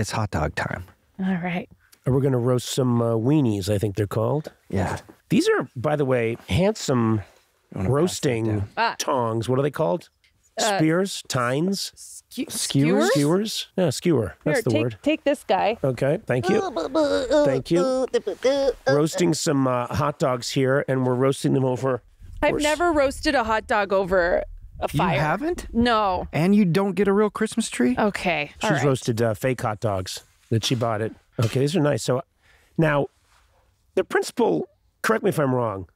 It's hot dog time. All right. And we're going to roast some weenies, I think they're called. Yeah. These are, by the way, handsome roasting tongs. What are they called? Spears? Tines? Skewers? Skewers? Yeah, skewer. That's the word. Take this guy. Okay, thank you. Thank you. Roasting some hot dogs here, and we're roasting them over. I've never roasted a hot dog over a fire. You haven't? No. And you don't get a real Christmas tree? Okay. She's roasted fake hot dogs that she bought it. Okay, these are nice. So now, the principle, correct me if I'm wrong,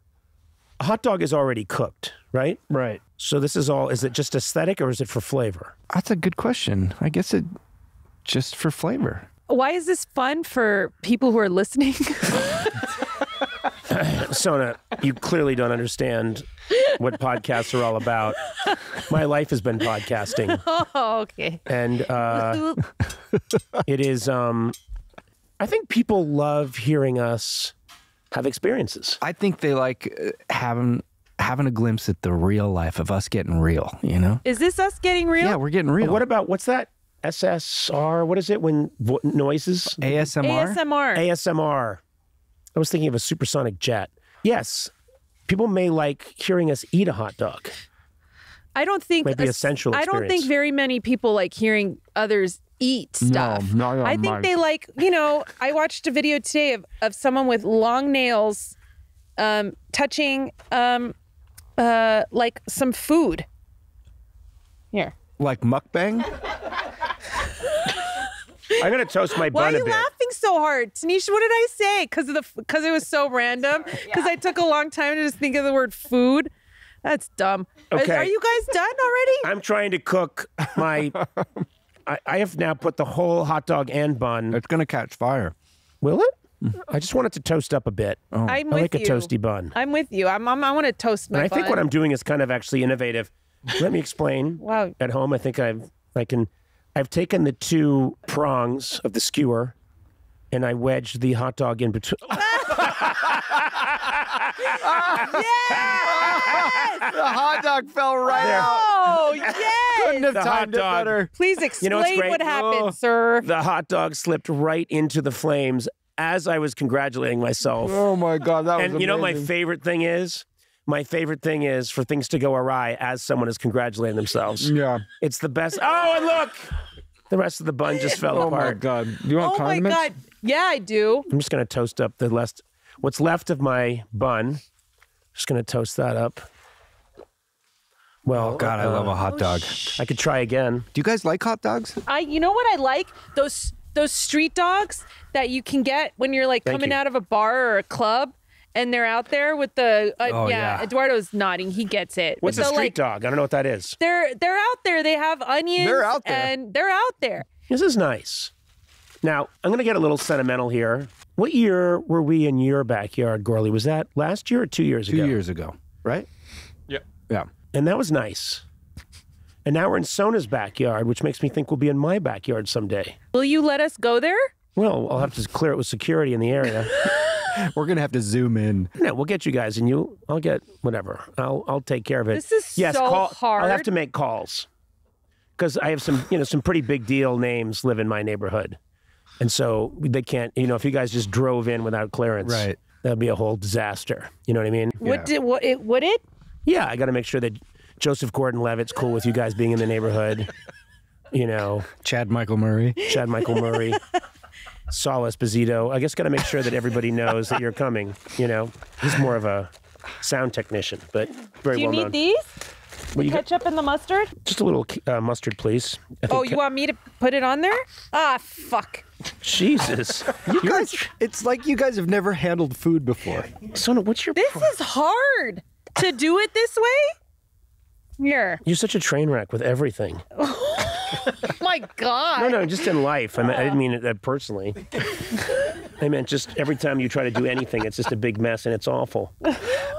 a hot dog is already cooked, right? Right. So this is all, is it just aesthetic or is it for flavor? That's a good question. I guess it just for flavor. Why is this fun for people who are listening? Sona, you clearly don't understand what podcasts are all about. My life has been podcasting. Oh, okay. And it is, I think people love hearing us have experiences. I think they like having a glimpse at the real life of us getting real, you know? Is this us getting real? Yeah, we're getting real. What about, what's that? SSR? What is it when noises? ASMR? ASMR. ASMR. I was thinking of a supersonic jet. Yes, people may like hearing us eat a hot dog. I don't think Might be a sensual I don't think experience. very many people like hearing others eat stuff. No, I think they like, you know, I watched a video today of someone with long nails touching like some food. Here. Like mukbang? I'm going to toast my Why bun are a you bit. laughing so hard? Tanisha, what did I say? Because it was so random? Because I took a long time to just think of the word food? That's dumb. Okay. Are you guys done already? I'm trying to cook my... I have now put the whole hot dog and bun. It's going to catch fire. Will it? I just want it to toast up a bit. I'm I with like you. a toasty bun. I'm with you. I want to toast my And I bun. think what I'm doing is kind of actually innovative. Let me explain. Wow. At home, I think I've taken the two prongs of the skewer and I wedged the hot dog in between. The hot dog fell right out. Oh, yes. Couldn't have The timed hot it dog. better. Please explain know what's great? what happened, Oh. sir. The hot dog slipped right into the flames as I was congratulating myself. Oh my God, that was And you know, my amazing. favorite thing is? My favorite thing is for things to go awry as someone is congratulating themselves. Yeah. It's the best. Oh, and look! The rest of the bun just fell Oh my apart. God. Do you want Oh, my condiments? God. Yeah, I do. I'm just going to toast up what's left of my bun. Just going to toast that up. Well, God, I love a hot dog. I could try again. Do you guys like hot dogs? You know what I like? Those street dogs that you can get when you're like Thank coming you. out of a bar or a club and they're out there with the Oh, yeah. Eduardo's nodding. He gets it. What's With a the, street like, dog? I don't know what that is. They're out there. They have onions. They're out there. And they're out there. This is nice. Now, I'm going to get a little sentimental here. What year were we in your backyard, Gorley? Was that last year or 2 years ago? 2 years ago, right? Yep. Yeah. And that was nice. And now we're in Sona's backyard, which makes me think we'll be in my backyard someday. Will you let us go there? Well, I'll have to clear it with security in the area. We're going to have to zoom in. No, we'll get you guys, and I'll get whatever. I'll take care of it. This is so hard. I'll have to make calls because I have some pretty big deal names live in my neighborhood, and so they can't. If you guys just drove in without clearance, Right. that'd be a whole disaster. You know what I mean? Would it? Yeah, I got to make sure that Joseph Gordon-Levitt's cool with you guys being in the neighborhood. Chad Michael Murray. Chad Michael Murray. Saul Esposito. I guess got to make sure that everybody knows that you're coming. He's more of a sound technician, but very Do you well need known. these? Well, you got Ketchup and the mustard? just a little mustard, please. I think You want me to put it on there? Ah, fuck. Jesus. You guys, it's like you guys have never handled food before. Sona, what's your This is hard to do it this way. Here. You're such a train wreck with everything. My God. No, just in life. I didn't mean it personally. I meant just every time you try to do anything, it's just a big mess and it's awful.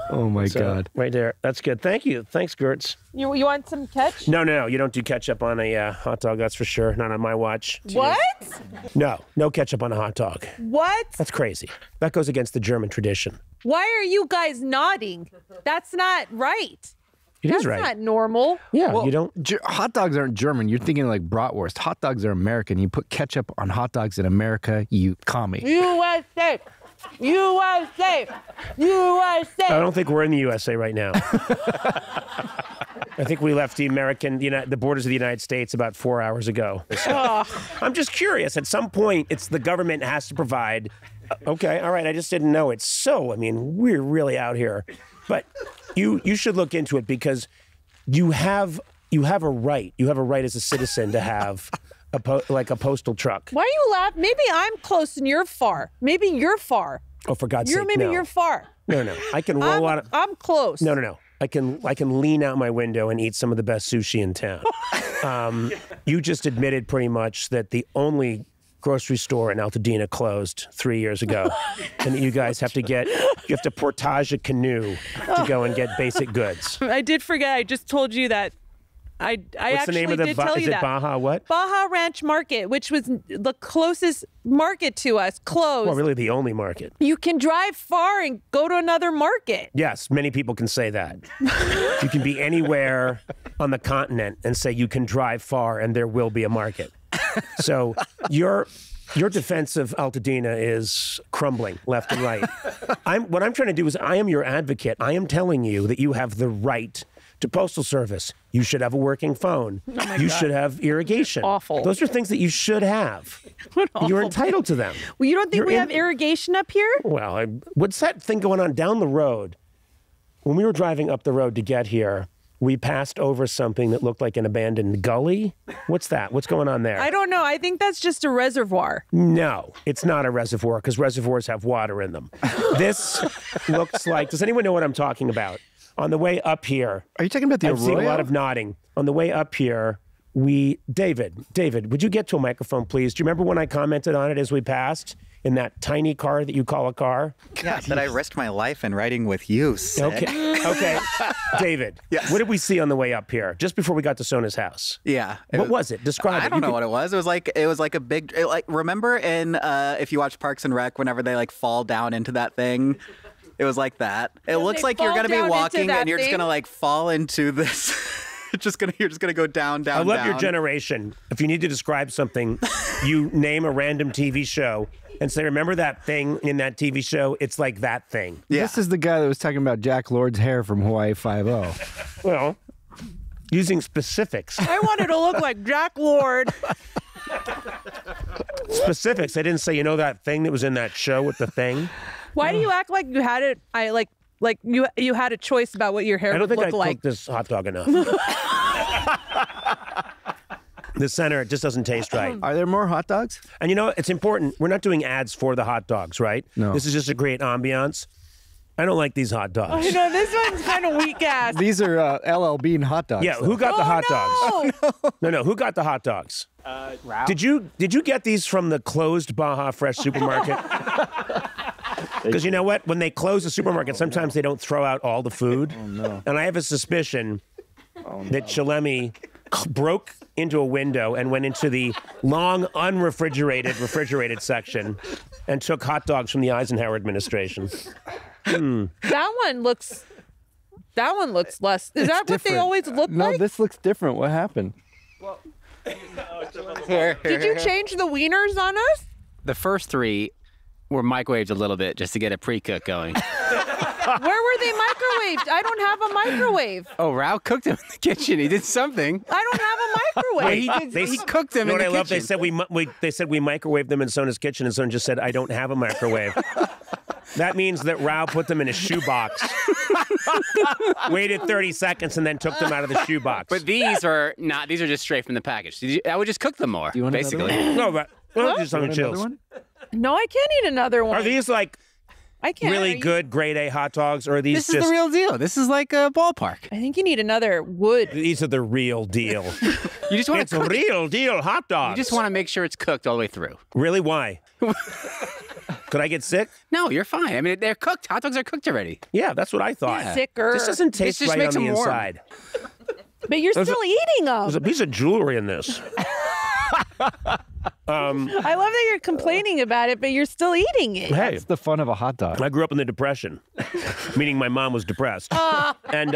Oh my So, God. right there. That's good. Thank you. Thanks, Gertz. You want some ketchup? No. You don't do ketchup on a hot dog, that's for sure. Not on my watch. What? No ketchup on a hot dog. What? That's crazy. That goes against the German tradition. Why are you guys nodding? That's not right. It That's is right. not normal. Yeah, Well, you don't. Hot dogs aren't German. You're thinking like bratwurst. Hot dogs are American. You put ketchup on hot dogs in America, you commie. USA. USA. USA. I don't think we're in the USA right now. I think we left the borders of the United States about 4 hours ago. I'm just curious. At some point, it's the government has to provide. Okay, all right. I just didn't know. It's so. I mean, we're really out here, but you should look into it because you have a right. You have a right as a citizen to have a postal truck. Why are you laughing? Maybe I'm close and you're far. Maybe you're far. Oh, for God's sake, Maybe no. you're far. No. I can roll out. I'm close. No. I can lean out my window and eat some of the best sushi in town. You just admitted pretty much that the only grocery store in Altadena closed 3 years ago, and that you guys have to portage a canoe to go and get basic goods. I did forget. I just told you that. I What's actually the name of the? did tell Is you it that. Baja what? Baja Ranch Market, which was the closest market to us, closed. Well, really, the only market. You can drive far and go to another market. Yes, many people can say that. You can be anywhere on the continent and say you can drive far and there will be a market. So your defense of Altadena is crumbling left and right. What I'm trying to do is I am your advocate. I am telling you that you have the right to postal service. You should have a working phone. You should have irrigation. Awful. Those are things that you should have. You're entitled to them. Well, you don't think You're we have irrigation up here? Well, what's that thing going on down the road? When we were driving up the road to get here, we passed over something that looked like an abandoned gully. What's that? What's going on there? I don't know. I think that's just a reservoir. No, it's not a reservoir because reservoirs have water in them. This looks like, does anyone know what I'm talking about? On the way up here, Are you talking about the I've seen a Arroyo? lot of nodding. On the way up here, David, would you get to a microphone, please? Do you remember when I commented on it as we passed in that tiny car that you call a car? Yeah, that I risked my life in riding with you, Sid. Okay. David, Yes. what did we see on the way up here, just before we got to Sona's house? Yeah. What was it? Describe it. I don't know what it was. It was like a big, remember in, if you watch Parks and Rec, whenever they like fall down into that thing? It was like that. It looks they like you're fall going to be down into walking that and you're just thing? going to like fall into this. You're just going to go down. I love your generation. If you need to describe something, you name a random TV show and say, remember that thing in that TV show? It's like that thing. Yeah. This is the guy that was talking about Jack Lord's hair from Hawaii Five-0. Well, using specifics. I wanted to look like Jack Lord. Specifics. I didn't say, you know that thing that was in that show with the thing? Why do you act like you had it? Like you had a choice about what your hair I don't would think look I like. cooked this hot dog enough. The center, it just doesn't taste right. Are there more hot dogs? And you know, it's important. We're not doing ads for the hot dogs, right? No. This is just a great ambiance. I don't like these hot dogs. You know, this one's kind of weak ass. These are LL Bean hot dogs. Yeah, though. who got the hot dogs? No. No, who got the hot dogs? Ralph? Did you get these from the closed Baja Fresh supermarket? Because you know what? When they close the supermarket, sometimes they don't throw out all the food. Oh, no. And I have a suspicion that Shalemi broke into a window and went into the long, refrigerated section and took hot dogs from the Eisenhower administration. That one looks less. Is that what they Different. always look No, like? this looks different. What happened? Did you change the wieners on us? The first three were microwaved a little bit just to get a pre-cook going. Where were they microwaved? I don't have a microwave. Oh, Rao cooked them in the kitchen. He did something. I don't have a microwave. He cooked them You know in what the I love? kitchen. They said we microwaved them in Sona's kitchen, and Sona just said, I don't have a microwave. That means that Rao put them in a shoebox, waited 30 seconds, and then took them out of the shoebox. But these are not. These are just straight from the package. I would just cook them more, you want another basically. no, but well, just on Want chills. another one? No, I can't eat another one. Are these like I can't. really good grade A hot dogs, or are these This is just the real deal. This is like a ballpark. I think you need another wood. these are the real deal? You just want It's to cook. real deal hot dogs. You just want to make sure it's cooked all the way through. Really? Why? Could I get sick? No, you're fine. I mean, they're cooked. Hot dogs are cooked already. Yeah, that's what I thought. Sicker. This doesn't taste just right makes on the them warm. inside. But you're There's still eating them. There's a piece of jewelry in this. I love that you're complaining about it, but you're still eating it. Hey, It's the fun of a hot dog. I grew up in the Depression, meaning my mom was depressed. And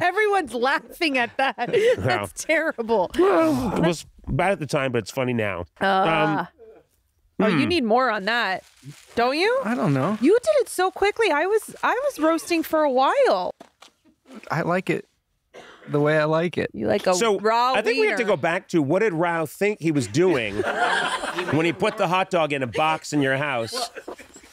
Everyone's laughing at that. That's terrible. it was bad at the time, but it's funny now. Oh, you need more on that, don't you? I don't know. You did it so quickly. I was roasting for a while. I like it the way I like it. You like a So raw I think we have to wiener. go back to what did Rao think he was doing when he put the hot dog in a box in your house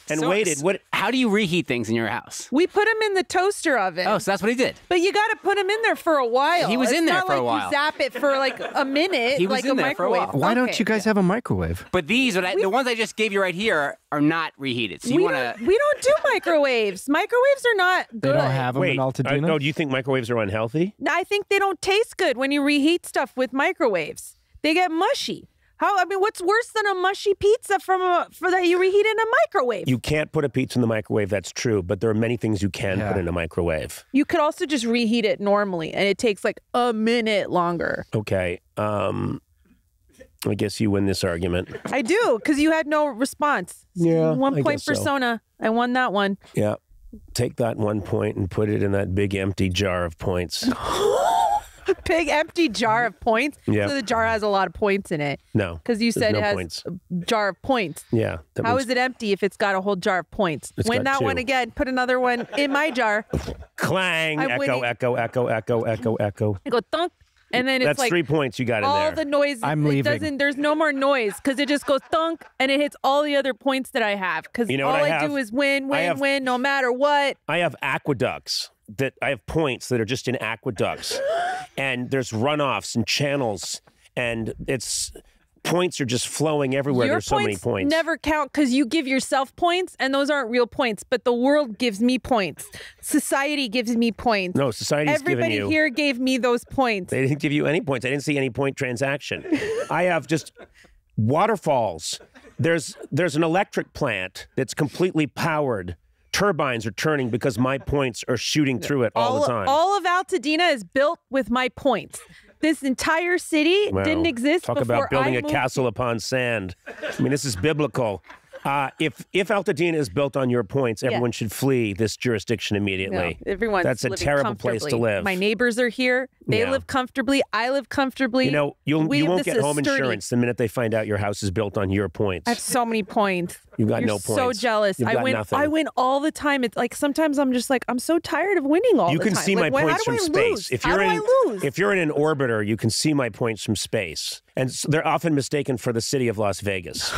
and So- waited? What? How do you reheat things in your house? We put him in the toaster oven. Oh, so that's what he did. But you got to put him in there for a while. He was It's in there not for a like while. You zap it for like a minute, He was like in a there for a microwave. while. Why don't Okay. you guys have a microwave? But these, the ones I just gave you right here, are not reheated. So you We want don't, to. we don't do microwaves. Microwaves are not good. They don't have them Wait, in Altadena? no, do you think microwaves are unhealthy? I think they don't taste good when you reheat stuff with microwaves. They get mushy. What's worse than a mushy pizza for that you reheat in a microwave? You can't put a pizza in the microwave, that's true, but there are many things you can Yeah. put in a microwave. You could also just reheat it normally, and it takes like a minute longer. Okay. I guess you win this argument. I do, because you had no response. Yeah, One I point guess so. persona. I won that one. Yeah. Take that 1 point and put it in that big empty jar of points. Big empty jar of points. Yeah. So the jar has a lot of points in it. No. Because you there's said no it has points. a jar of points. Yeah. That How means is it empty if it's got a whole jar of points? It's Win got that one two. again. Put another one in my jar. clang, I'm echo, winning. echo, echo, echo, echo, echo. I go thunk. And then it's That's like 3 points you got in all there. the noise. I'm it leaving. Doesn't, there's no more noise because it just goes thunk and it hits all the other points that I have. Because You know all what I I do have? is win, I have- win, no matter what. I have aqueducts that I have points that are just in aqueducts, and there's runoffs and channels, and it's points are just flowing everywhere. Your There's so many points. never count because you give yourself points and those aren't real points, but the world gives me points. Society gives me points. No, society's Everybody given you. here gave me those points. They didn't give you any points. I didn't see any point transaction. I have just waterfalls. There's an electric plant that's completely powered. Turbines are turning because my points are shooting through it all the time. All of Altadena is built with my points. This entire city Well, didn't exist talk before about building I a moved. castle upon sand. I mean, this is biblical. If Altadena is built on your points, everyone should flee this jurisdiction immediately. No, everyone's That's a living terrible place to comfortably. live. My neighbors are here. They Yeah. live comfortably. I live comfortably. You know, you We- won't this get is home sturdy. insurance the minute they find out your house is built on your points. I have so many points. You've got You're no so points. jealous. You've I got win. nothing. I win all the time. It's like sometimes I'm just like I'm so tired of winning all You the can time. see Like, my how points do from I space. lose? If How you're do in, I lose? if you're in an orbiter, you can see my points from space, and they're often mistaken for the city of Las Vegas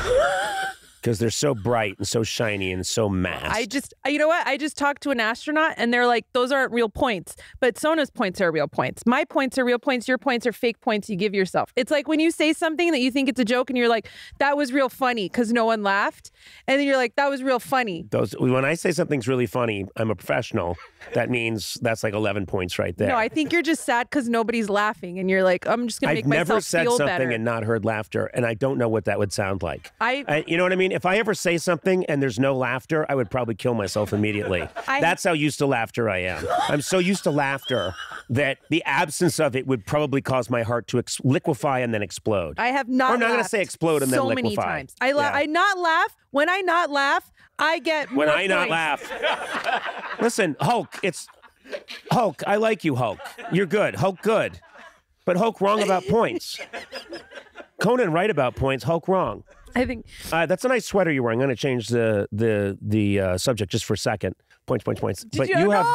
because they're so bright and so shiny and so massed. you know what? I just talked to an astronaut and they're like, those aren't real points. But Sona's points are real points. My points are real points. Your points are fake points you give yourself. It's like when you say something that you think it's a joke and you're like, that was real funny because no one laughed. And then you're like, that was real funny. When I say something's really funny, I'm a professional. That means that's like 11 points right there. No, I think you're just sad because nobody's laughing. And you're like, I'm just going to I've make never myself said feel something better. and not heard laughter, and I don't know what that would sound like. I- you know what I mean? If I ever say something and there's no laughter, I would probably kill myself immediately. That's how used to laughter I am. I'm so used to laughter that the absence of it would probably cause my heart to liquefy and then explode. I have not Or I'm not going to laughed say explode and then so liquefy. many times. Yeah. I not laugh. When I not laugh, I get When more I not points. laugh. Listen, Hulk, Hulk, I like you, Hulk. You're good. Hulk good. But Hulk wrong about points. Conan right about points, Hulk wrong. I think That's a nice sweater you're wearing. I'm going to change the subject just for a second. Points. But you have.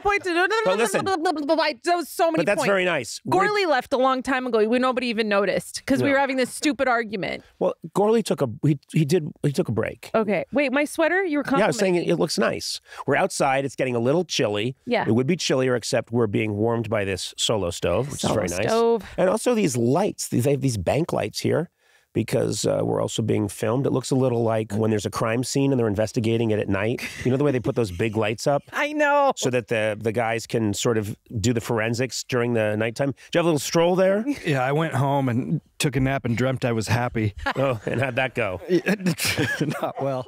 points. But listen. That was so many But that's points. very nice. Gorley left a long time ago. Nobody even noticed because we No. were having this stupid argument. Well, Gorley took a break. Okay, wait, my sweater. You were Yeah, I was saying complimenting. it looks nice. We're outside. It's getting a little chilly. Yeah. It would be chillier, except we're being warmed by this solo stove, which is very nice. stove. And also these lights. They have these bank lights here because we're also being filmed. It looks a little like when there's a crime scene and they're investigating it at night. You know the way they put those big lights up? I know. So that the guys can sort of do the forensics during the nighttime. Do you have a little stroll there? Yeah, I went home and took a nap and dreamt I was happy. Oh, and how'd that go? Not well.